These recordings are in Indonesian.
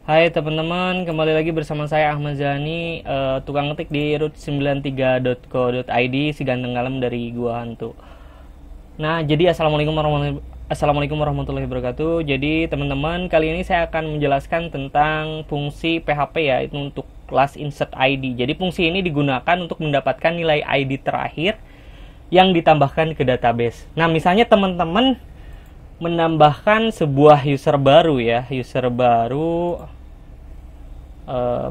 Hai teman-teman, kembali lagi bersama saya Ahmad Zani, tukang ngetik di root93.co.id, si ganteng kalem dari Gua Hantu. Nah, jadi Assalamualaikum warahmatullahi wabarakatuh. Jadi teman-teman, kali ini saya akan menjelaskan tentang fungsi PHP, ya, itu untuk last insert ID. Jadi fungsi ini digunakan untuk mendapatkan nilai ID terakhir yang ditambahkan ke database. Nah, misalnya teman-teman menambahkan sebuah user baru, ya, user baru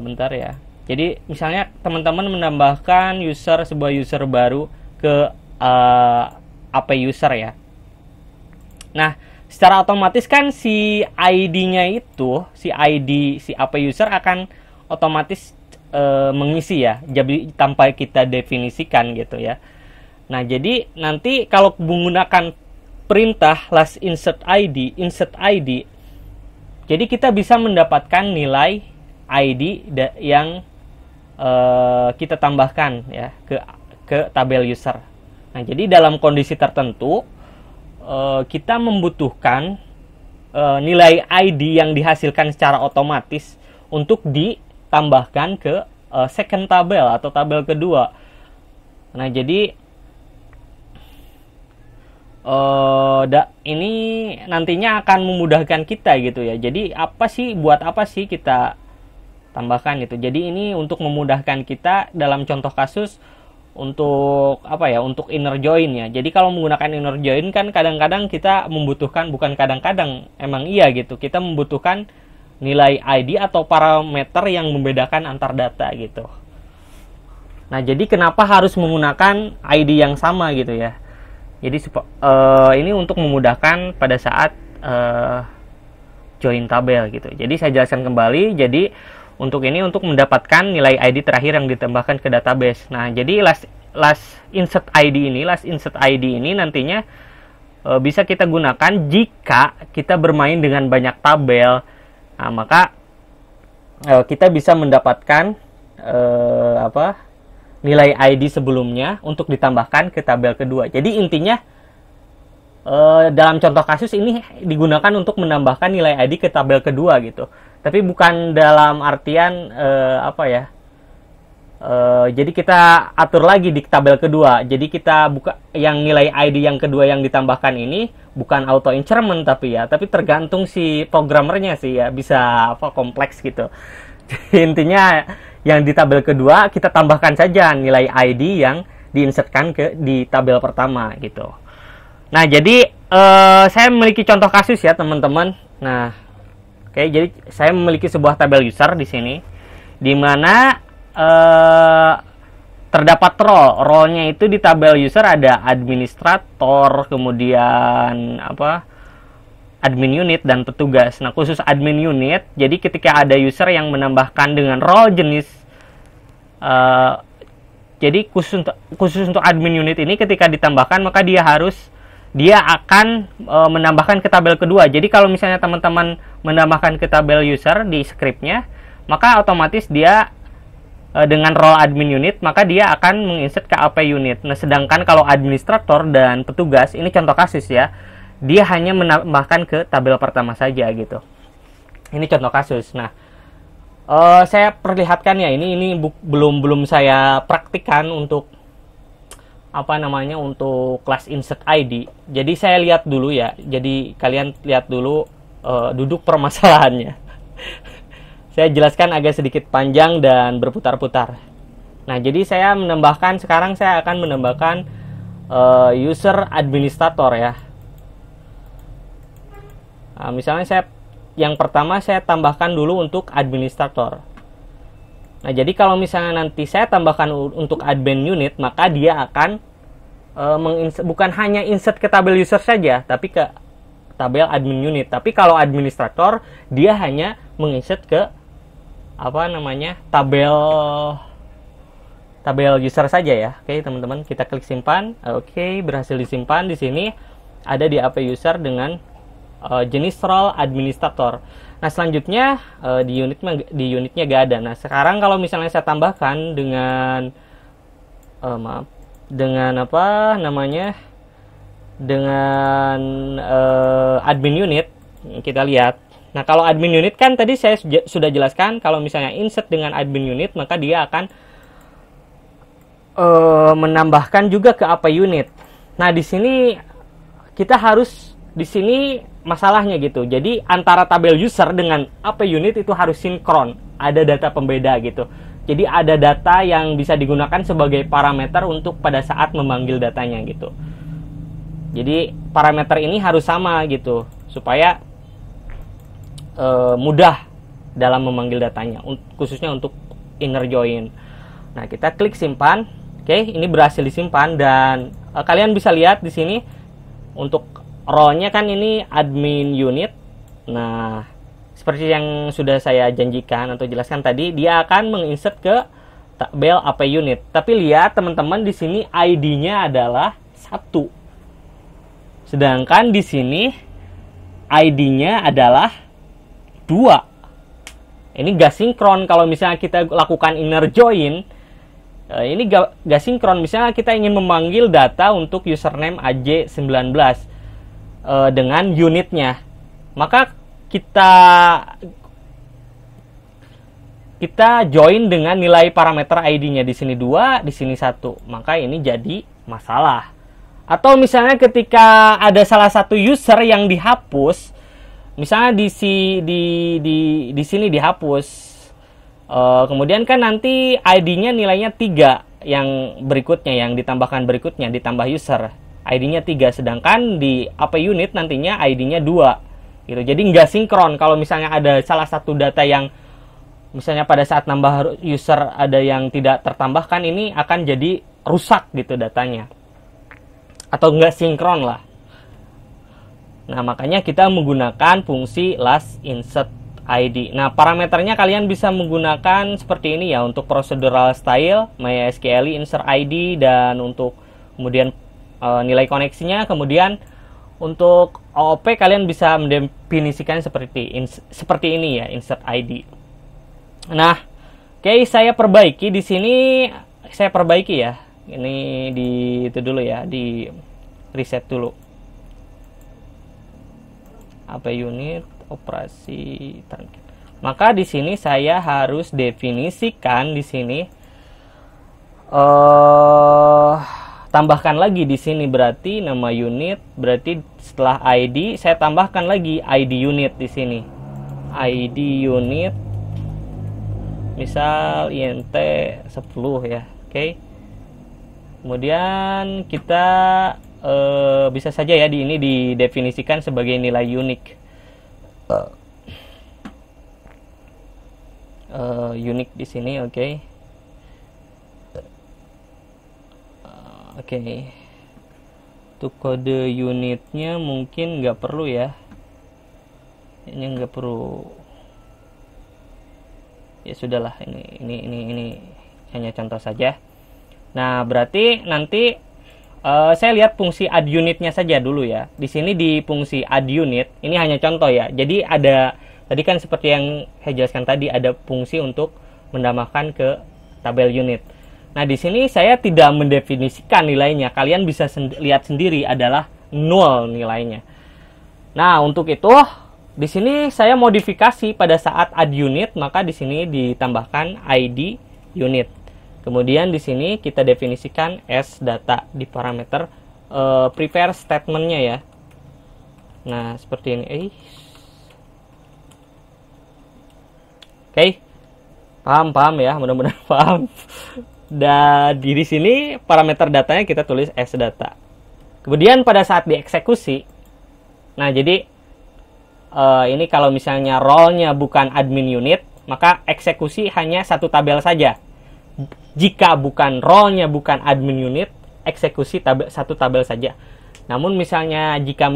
bentar ya. Jadi misalnya teman-teman menambahkan sebuah user baru ke AP user, ya. Nah, secara otomatis kan si ID-nya itu, si AP user akan otomatis mengisi, ya, jadi tanpa kita definisikan gitu, ya. Nah, jadi nanti kalau menggunakan perintah last insert ID, jadi kita bisa mendapatkan nilai ID yang kita tambahkan, ya, ke tabel user. Nah, jadi dalam kondisi tertentu kita membutuhkan nilai ID yang dihasilkan secara otomatis untuk ditambahkan ke second tabel atau tabel kedua. Nah, jadi ini nantinya akan memudahkan kita gitu, ya. Jadi buat apa sih kita tambahkan gitu. Jadi ini untuk memudahkan kita dalam contoh kasus untuk untuk inner join, ya. Jadi kalau menggunakan inner join kan kadang-kadang kita membutuhkan, bukan kadang-kadang, emang iya gitu, kita membutuhkan nilai ID atau parameter yang membedakan antar data gitu. Nah, jadi kenapa harus menggunakan ID yang sama gitu, ya. Jadi ini untuk memudahkan pada saat join tabel gitu. Jadi saya jelaskan kembali. Jadi untuk mendapatkan nilai ID terakhir yang ditambahkan ke database. Nah, jadi last insert ID ini nantinya bisa kita gunakan jika kita bermain dengan banyak tabel. Nah, maka kita bisa mendapatkan nilai ID sebelumnya untuk ditambahkan ke tabel kedua. Jadi intinya dalam contoh kasus ini digunakan untuk menambahkan nilai ID ke tabel kedua gitu. Tapi bukan dalam artian jadi kita atur lagi di tabel kedua. Jadi kita buka yang nilai ID yang kedua yang ditambahkan ini bukan auto increment tapi tergantung si programmernya sih, ya, bisa kompleks gitu. Intinya yang di tabel kedua kita tambahkan saja nilai ID yang diinsertkan di tabel pertama gitu. Nah, jadi saya memiliki contoh kasus, ya, teman-teman. Nah, jadi saya memiliki sebuah tabel user di sini, di mana terdapat role-nya itu di tabel user ada administrator, kemudian admin unit dan petugas. Nah, khusus admin unit, jadi ketika ada user yang menambahkan dengan role jenis, jadi khusus untuk admin unit ini ketika ditambahkan maka dia akan menambahkan ke tabel kedua. Jadi kalau misalnya teman-teman menambahkan ke tabel user di scriptnya, maka otomatis dia dengan role admin unit maka dia akan menginsert ke AP unit. Nah, sedangkan kalau administrator dan petugas, ini contoh kasus, ya, dia hanya menambahkan ke tabel pertama saja gitu. Ini contoh kasus. Nah, saya perlihatkan, ya, ini belum saya praktikkan untuk untuk class insert ID. Jadi saya lihat dulu, ya. Jadi kalian lihat dulu duduk permasalahannya. Saya jelaskan agak sedikit panjang dan berputar-putar. Nah, jadi sekarang saya akan menambahkan user administrator, ya. Nah, misalnya yang pertama saya tambahkan dulu untuk administrator. Nah, jadi kalau misalnya nanti saya tambahkan untuk admin unit, maka dia akan bukan hanya insert ke tabel user saja, tapi ke tabel admin unit. Tapi kalau administrator, dia hanya menginsert ke tabel user saja, ya. Oke, teman-teman, kita klik simpan. Oke, berhasil disimpan. Di sini ada di AP user dengan jenis role administrator. Nah, selanjutnya di unitnya gak ada. Nah, sekarang kalau misalnya saya tambahkan dengan dengan admin unit, kita lihat Nah, kalau admin unit kan tadi saya sudah jelaskan, kalau misalnya insert dengan admin unit, maka dia akan menambahkan juga ke apa unit. Nah, di sini kita harus, di sini masalahnya gitu. Jadi antara tabel user dengan apa unit itu harus sinkron. Ada data pembeda gitu. Jadi ada data yang bisa digunakan sebagai parameter untuk pada saat memanggil datanya gitu. Jadi parameter ini harus sama gitu supaya mudah dalam memanggil datanya, khususnya untuk inner join. Nah, kita klik simpan. Oke, ini berhasil disimpan dan kalian bisa lihat di sini untuk role-nya kan ini admin unit. Nah, seperti yang sudah saya janjikan atau jelaskan tadi, dia akan menginsert ke tabel AP unit. Tapi lihat teman-teman, di sini ID-nya adalah 1. Sedangkan di sini ID-nya adalah 2. Ini gak sinkron kalau misalnya kita lakukan inner join. Ini gak sinkron. Misalnya kita ingin memanggil data untuk username AJ19 dengan unitnya, maka kita join dengan nilai parameter ID-nya di sini 2, di sini 1. Maka ini jadi masalah. Atau misalnya ketika ada salah satu user yang dihapus, misalnya di sini dihapus, kemudian kan nanti ID-nya nilainya 3, yang berikutnya, yang ditambahkan berikutnya, ditambah user, ID-nya 3, sedangkan di AP unit nantinya ID-nya 2 gitu. Jadi nggak sinkron. Kalau misalnya ada salah satu data yang misalnya pada saat nambah user ada yang tidak tertambahkan, ini akan jadi rusak gitu datanya, atau nggak sinkron lah. Nah, makanya kita menggunakan fungsi last insert ID. Nah, parameternya kalian bisa menggunakan seperti ini ya, untuk procedural style, MySQL insert ID, dan untuk kemudian nilai koneksinya. Kemudian untuk OOP kalian bisa mendefinisikan seperti ini ya, insert ID. Nah, oke, saya perbaiki di sini, saya perbaiki ya. Ini di itu dulu ya, di reset dulu. AP unit operasi target. Maka di sini saya harus definisikan di sini, tambahkan lagi di sini, berarti nama unit, berarti setelah ID saya tambahkan lagi ID unit di sini. ID unit misal INT 10 ya. Oke. Kemudian kita bisa saja ya ini didefinisikan sebagai nilai unik. Unik di sini, oke. Oke. Untuk kode unitnya mungkin nggak perlu ya. Ini nggak perlu. Ya sudahlah, ini hanya contoh saja. Nah, berarti nanti saya lihat fungsi add unitnya saja dulu ya. Di sini di fungsi add unit, ini hanya contoh ya. Jadi ada, tadi kan seperti yang saya jelaskan tadi, ada fungsi untuk menambahkan ke tabel unit. Nah, di sini saya tidak mendefinisikan nilainya. Kalian bisa lihat sendiri adalah 0 nilainya. Nah, untuk itu di sini saya modifikasi pada saat add unit, maka di sini ditambahkan ID unit. Kemudian di sini kita definisikan as data di parameter prepare statementnya ya. Nah, seperti ini. Oke. Paham ya, mudah-mudahan paham. Dan di sini parameter datanya kita tulis as data. Kemudian pada saat dieksekusi, nah jadi ini kalau misalnya role-nya bukan admin unit, maka eksekusi hanya satu tabel saja. Jika bukan role-nya bukan admin unit, eksekusi satu tabel saja. Namun misalnya jika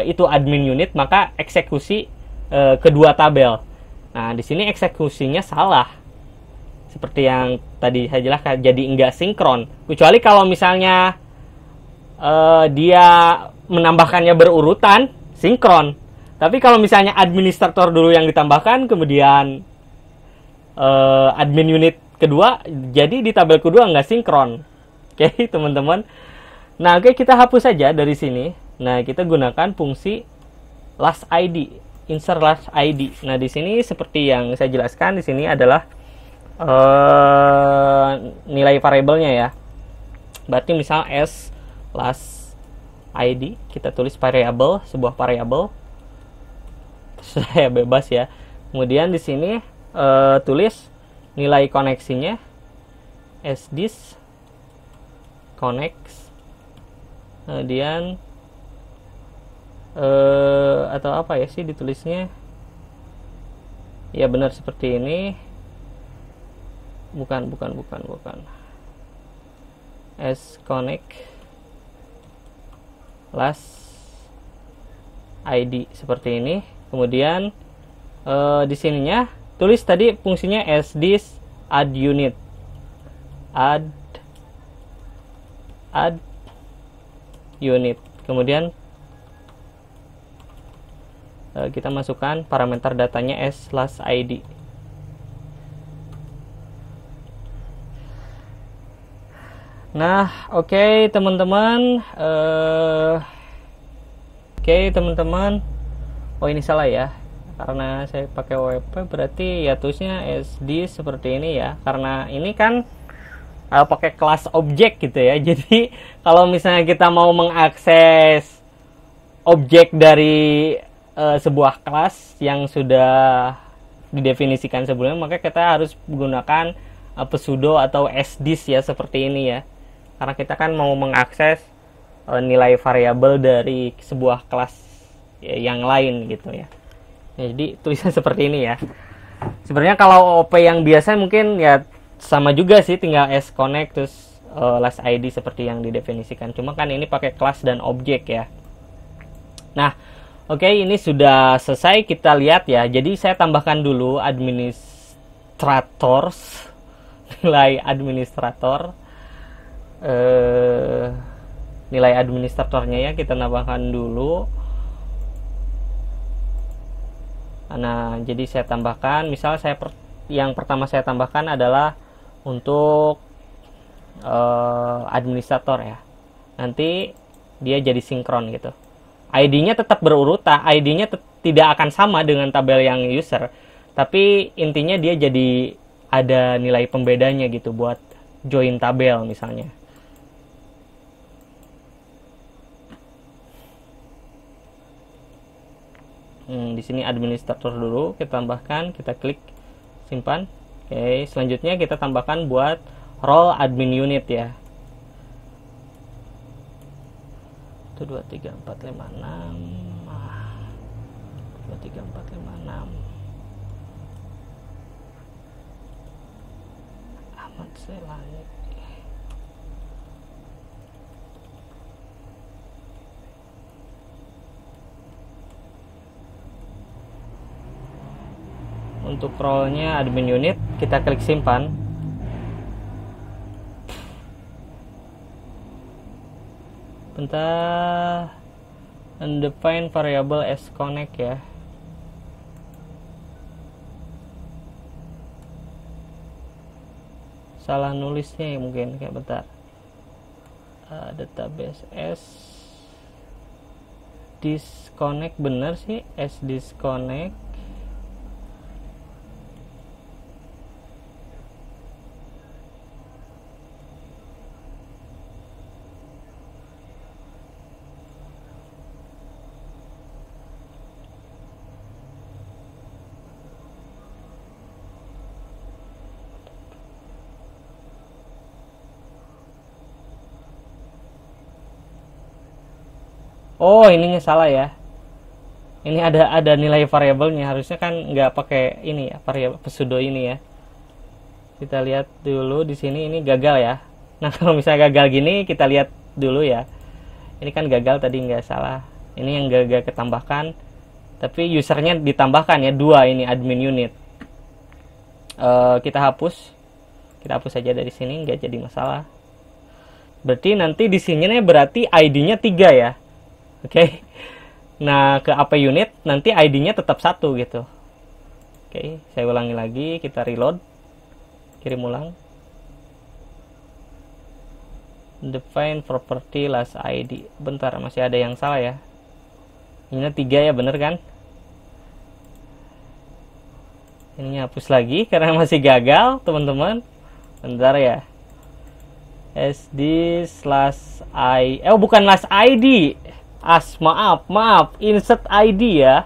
itu admin unit, maka eksekusi kedua tabel. Nah, di sini eksekusinya salah. Seperti yang tadi saya jelaskan, jadi enggak sinkron. Kecuali kalau misalnya dia menambahkannya berurutan, sinkron. Tapi kalau misalnya administrator dulu yang ditambahkan, kemudian admin unit kedua, jadi di tabel kedua nggak sinkron. Oke, teman-teman. Nah, oke, kita hapus saja dari sini. Nah, kita gunakan fungsi last ID, insert last ID. Nah, di sini seperti yang saya jelaskan, di sini adalah nilai variabelnya ya. Berarti misal s last ID, kita tulis variabel, sebuah variabel. Saya bebas ya. Kemudian di sini tulis nilai koneksinya sdis connects. Kemudian atau apa ya sih ditulisnya? Ya benar seperti ini. Bukan. S connect last ID seperti ini. Kemudian di sininya tulis tadi fungsinya sdis add unit. Add unit. Kemudian kita masukkan parameter datanya s last ID. Nah, oke teman-teman. Oh, ini salah ya. Karena saya pakai WP berarti ya tulisnya SD seperti ini ya. Karena ini kan pakai kelas objek gitu ya. Jadi kalau misalnya kita mau mengakses objek dari sebuah kelas yang sudah didefinisikan sebelumnya, maka kita harus menggunakan pseudo atau sdis ya seperti ini ya. Karena kita kan mau mengakses nilai variabel dari sebuah kelas yang lain gitu ya. Jadi tulisan seperti ini ya. Sebenarnya kalau OP yang biasa mungkin ya sama juga sih, tinggal s connect terus last ID seperti yang didefinisikan. Cuma kan ini pakai kelas dan objek ya. Nah, oke, ini sudah selesai, kita lihat ya. Jadi saya tambahkan dulu administrators, nilai administrator. Nilai administratornya ya kita tambahkan dulu. Nah, jadi saya tambahkan, misal yang pertama saya tambahkan adalah untuk administrator ya. Nanti dia jadi sinkron gitu. ID-nya tetap berurutan, ID-nya tidak akan sama dengan tabel yang user, tapi intinya dia jadi ada nilai pembedanya gitu buat join tabel misalnya. Di sini administrator dulu kita tambahkan, kita klik simpan. Oke, selanjutnya kita tambahkan buat role admin unit ya. 1 2 3 4 5 6 2 3 4 5 6 amat selangit. Untuk role-nya admin unit, kita klik simpan. Bentar, undefined variable s connect ya. Salah nulisnya ya mungkin, kayak bentar. Database s disconnect, bener sih, s disconnect. Oh, ininya salah ya. Ini ada nilai variabelnya. Harusnya kan nggak pakai ini ya, variabel pseudo ini ya. Kita lihat dulu di sini, ini gagal ya. Nah, kalau misalnya gagal gini, kita lihat dulu ya. Ini kan gagal tadi, nggak salah. Ini yang gagal ketambahkan. Tapi usernya ditambahkan ya, 2 ini admin unit. Kita hapus. Kita hapus saja dari sini, nggak jadi masalah. Berarti nanti di sini berarti ID-nya 3 ya. Oke. Nah, ke AP unit nanti ID-nya tetap 1 gitu. Oke, saya ulangi lagi, kita reload. Kirim ulang. Define property last ID. Bentar, masih ada yang salah ya. Ini 3 ya, bener kan? Ini hapus lagi karena masih gagal, teman-teman. Bentar ya. SD slash I. Bukan slash ID. Maaf. Insert ID ya.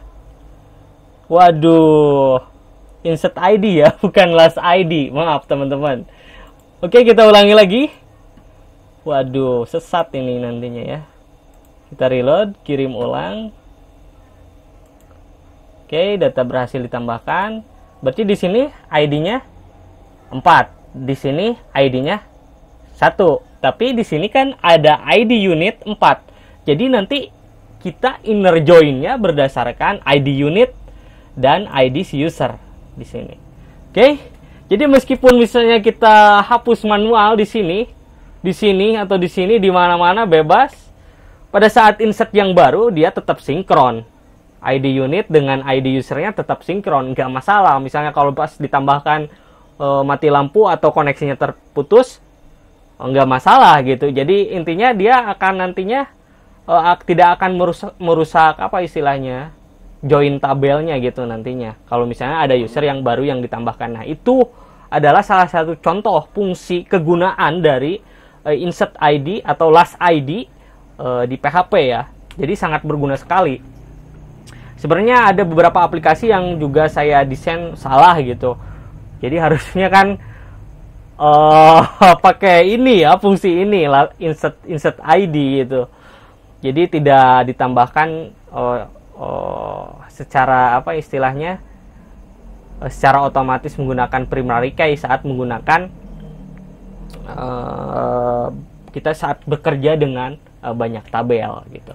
Waduh. Insert ID ya, bukan last ID. Maaf, teman-teman. Oke, kita ulangi lagi. Waduh, sesat ini nantinya ya. Kita reload, kirim ulang. Oke, data berhasil ditambahkan. Berarti di sini ID-nya 4. Di sini ID-nya 1. Tapi di sini kan ada ID unit 4. Jadi nanti kita inner join-nya berdasarkan ID unit dan ID si user di sini. Oke. Jadi meskipun misalnya kita hapus manual di sini atau di sini, di mana-mana bebas, pada saat insert yang baru dia tetap sinkron. ID unit dengan ID usernya tetap sinkron, nggak masalah. Misalnya kalau pas ditambahkan mati lampu atau koneksinya terputus, nggak masalah gitu. Jadi intinya dia akan nantinya tidak akan merusak apa istilahnya, join tabelnya gitu nantinya. Kalau misalnya ada user yang baru yang ditambahkan. Nah, itu adalah salah satu contoh fungsi kegunaan dari insert ID atau last ID di PHP ya. Jadi sangat berguna sekali. Sebenarnya ada beberapa aplikasi yang juga saya desain salah gitu. Jadi harusnya kan pakai ini ya, fungsi ini insert ID gitu. Jadi tidak ditambahkan secara apa istilahnya, secara otomatis menggunakan primary key saat menggunakan kita saat bekerja dengan banyak tabel gitu.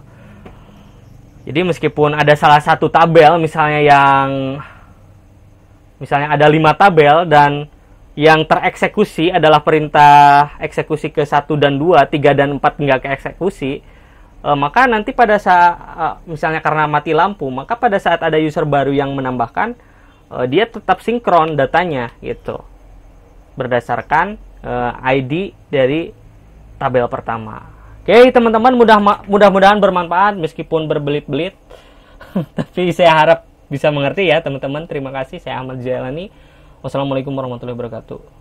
Jadi meskipun ada salah satu tabel misalnya ada 5 tabel dan yang tereksekusi adalah perintah eksekusi ke 1 dan 2, 3 dan 4 nggak keeksekusi, maka nanti pada saat misalnya karena mati lampu, maka pada saat ada user baru yang menambahkan, dia tetap sinkron datanya gitu. Berdasarkan ID dari tabel pertama. Oke, teman-teman, mudah-mudahan bermanfaat meskipun berbelit-belit. Tapi saya harap bisa mengerti ya, teman-teman. Terima kasih. Saya Ahmad Jailani. Wassalamualaikum warahmatullahi wabarakatuh.